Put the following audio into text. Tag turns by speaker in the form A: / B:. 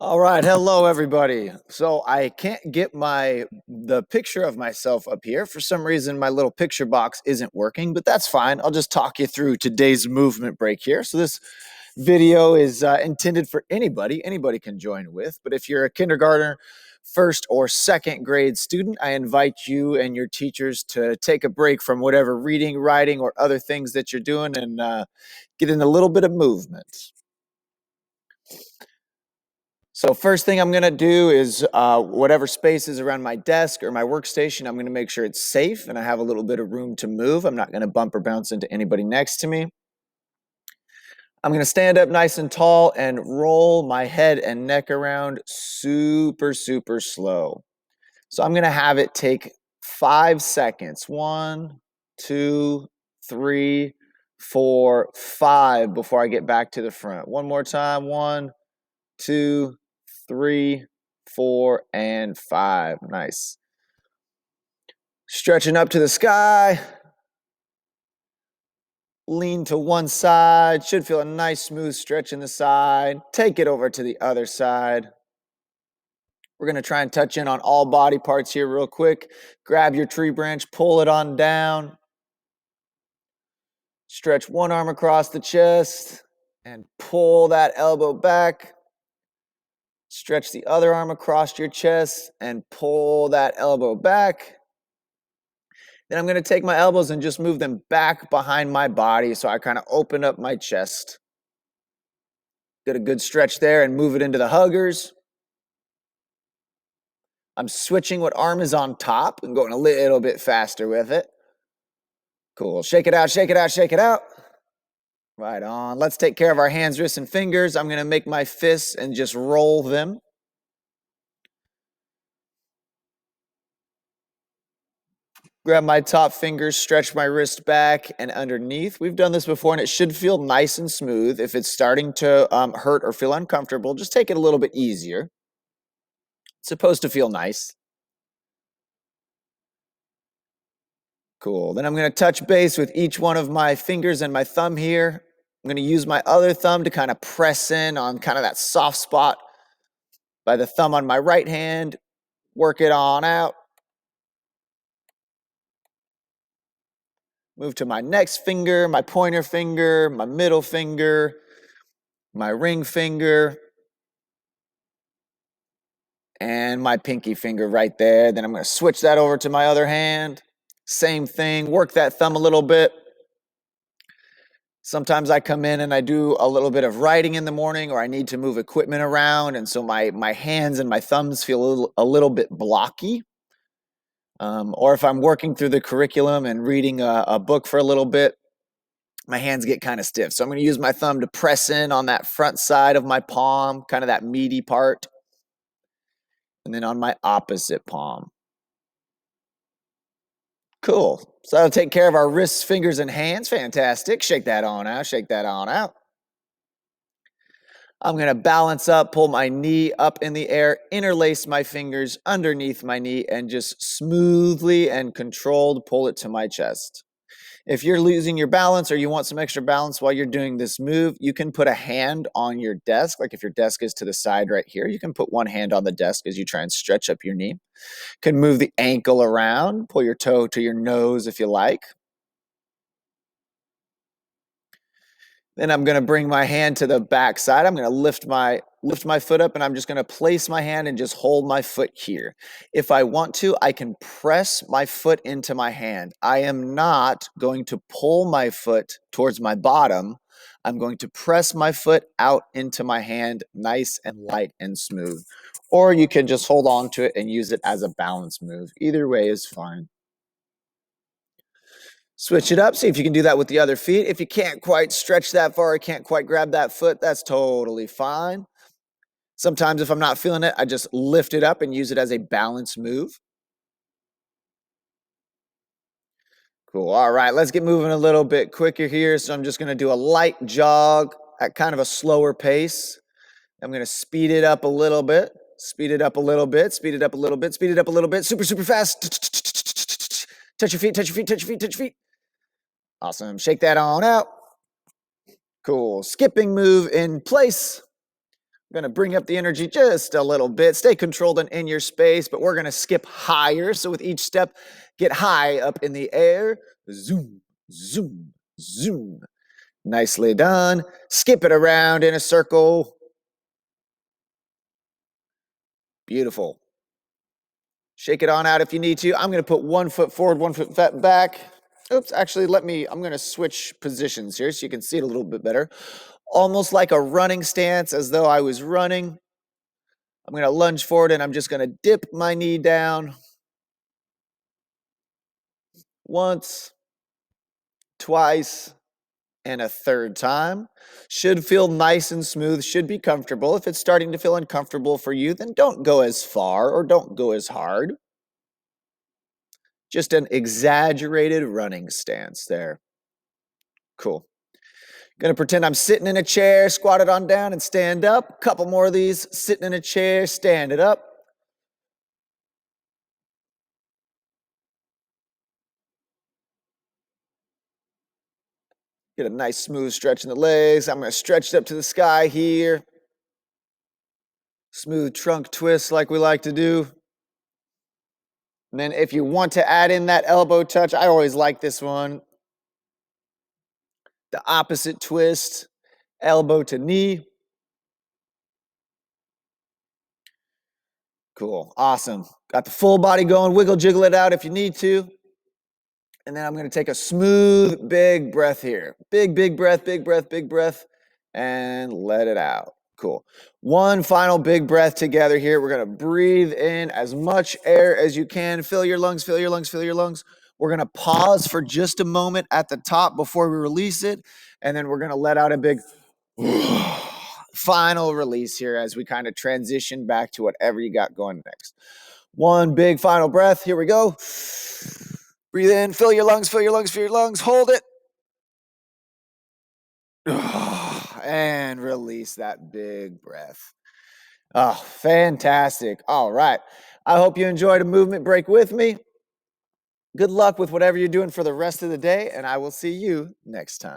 A: All right, hello everybody. So I can't get the picture of myself up here. For some reason my little picture box isn't working, but that's fine. I'll just talk you through today's movement break here. So this video is intended for anybody. Anybody can join with, but if you're a kindergartner, first or second grade student, I invite you and your teachers to take a break from whatever reading, writing, or other things that you're doing and get in a little bit of movement. So first thing I'm going to do is whatever space is around my desk or my workstation, I'm going to make sure it's safe and I have a little bit of room to move. I'm not going to bump or bounce into anybody next to me. I'm going to stand up nice and tall and roll my head and neck around super, super slow. So I'm going to have it take 5 seconds. 1, 2, 3, 4, 5 before I get back to the front. One more time. 1, 2, 3, 4, and 5. Nice. Stretching up to the sky. Lean to one side. Should feel a nice smooth stretch in the side. Take it over to the other side. We're going to try and touch in on all body parts here real quick. Grab your tree branch, pull it on down. Stretch one arm across the chest and pull that elbow back. Stretch the other arm across your chest and pull that elbow back. Then I'm going to take my elbows and just move them back behind my body so I kind of open up my chest. Get a good stretch there and move it into the huggers. I'm switching what arm is on top and going a little bit faster with it. Cool. Shake it out, shake it out, shake it out. Right on. Let's take care of our hands, wrists, and fingers. I'm going to make my fists and just roll them. Grab my top fingers, stretch my wrist back and underneath. We've done this before and it should feel nice and smooth. If it's starting to hurt or feel uncomfortable, just take it a little bit easier. It's supposed to feel nice. Cool. Then I'm going to touch base with each one of my fingers and my thumb here. I'm going to use my other thumb to kind of press in on kind of that soft spot by the thumb on my right hand. Work it on out. Move to my next finger, my pointer finger, my middle finger, my ring finger, and my pinky finger right there. Then I'm going to switch that over to my other hand. Same thing, work that thumb a little bit. Sometimes I come in and I do a little bit of writing in the morning or I need to move equipment around, and so my hands and my thumbs feel a little bit blocky. Or if I'm working through the curriculum and reading a book for a little bit, my hands get kind of stiff. So I'm going to use my thumb to press in on that front side of my palm, kind of that meaty part, and then on my opposite palm. Cool. So that'll take care of our wrists, fingers, and hands. Fantastic. Shake that on out. Shake that on out. I'm going to balance up, pull my knee up in the air, interlace my fingers underneath my knee, and just smoothly and controlled pull it to my chest. If you're losing your balance or you want some extra balance while you're doing this move, you can put a hand on your desk. Like if your desk is to the side right here, you can put one hand on the desk as you try and stretch up your knee. You can move the ankle around, pull your toe to your nose if you like. Then I'm going to bring my hand to the back side. I'm going to lift my foot up and I'm just going to place my hand and just hold my foot here. If I want to, I can press my foot into my hand. I am not going to pull my foot towards my bottom. I'm going to press my foot out into my hand, nice and light and smooth. Or you can just hold on to it and use it as a balance move. Either way is fine. Switch it up. See if you can do that with the other feet. If you can't quite stretch that far or can't quite grab that foot, that's totally fine. Sometimes if I'm not feeling it, I just lift it up and use it as a balance move. Cool. All right, let's get moving a little bit quicker here. So I'm just going to do a light jog at kind of a slower pace. I'm going to speed it up a little bit. Speed it up a little bit. Speed it up a little bit. Speed it up a little bit. Super, super fast. Touch your feet, touch your feet, touch your feet, touch your feet. Awesome. Shake that on out. Cool. Skipping move in place. Gonna bring up the energy just a little bit. Stay controlled and in your space, but we're gonna skip higher. So with each step, get high up in the air. Zoom, zoom, zoom. Nicely done. Skip it around in a circle. Beautiful. Shake it on out if you need to. I'm gonna put 1 foot forward, 1 foot back. Oops, actually, I'm gonna switch positions here so you can see it a little bit better. Almost like a running stance, as though I was running. I'm going to lunge forward and I'm just going to dip my knee down once, twice, and a third time. Should feel nice and smooth, should be comfortable. If it's starting to feel uncomfortable for you, then don't go as far or don't go as hard. Just an exaggerated running stance there. Cool. Gonna pretend I'm sitting in a chair, squat it on down and stand up. Couple more of these, sitting in a chair, stand it up. Get a nice smooth stretch in the legs. I'm gonna stretch it up to the sky here. Smooth trunk twist like we like to do. And then if you want to add in that elbow touch, I always like this one. The opposite twist, elbow to knee. Cool, awesome. Got the full body going, wiggle, jiggle it out if you need to. And then I'm gonna take a smooth, big breath here. Big, big breath, big breath, big breath, and let it out. Cool. One final big breath together here. We're gonna breathe in as much air as you can. Fill your lungs, fill your lungs, fill your lungs. We're gonna pause for just a moment at the top before we release it. And then we're gonna let out a big final release here as we kind of transition back to whatever you got going next. One big final breath. Here we go. Breathe in, fill your lungs, fill your lungs, fill your lungs. Hold it. And release that big breath. Oh, fantastic. All right. I hope you enjoyed a movement break with me. Good luck with whatever you're doing for the rest of the day, and I will see you next time.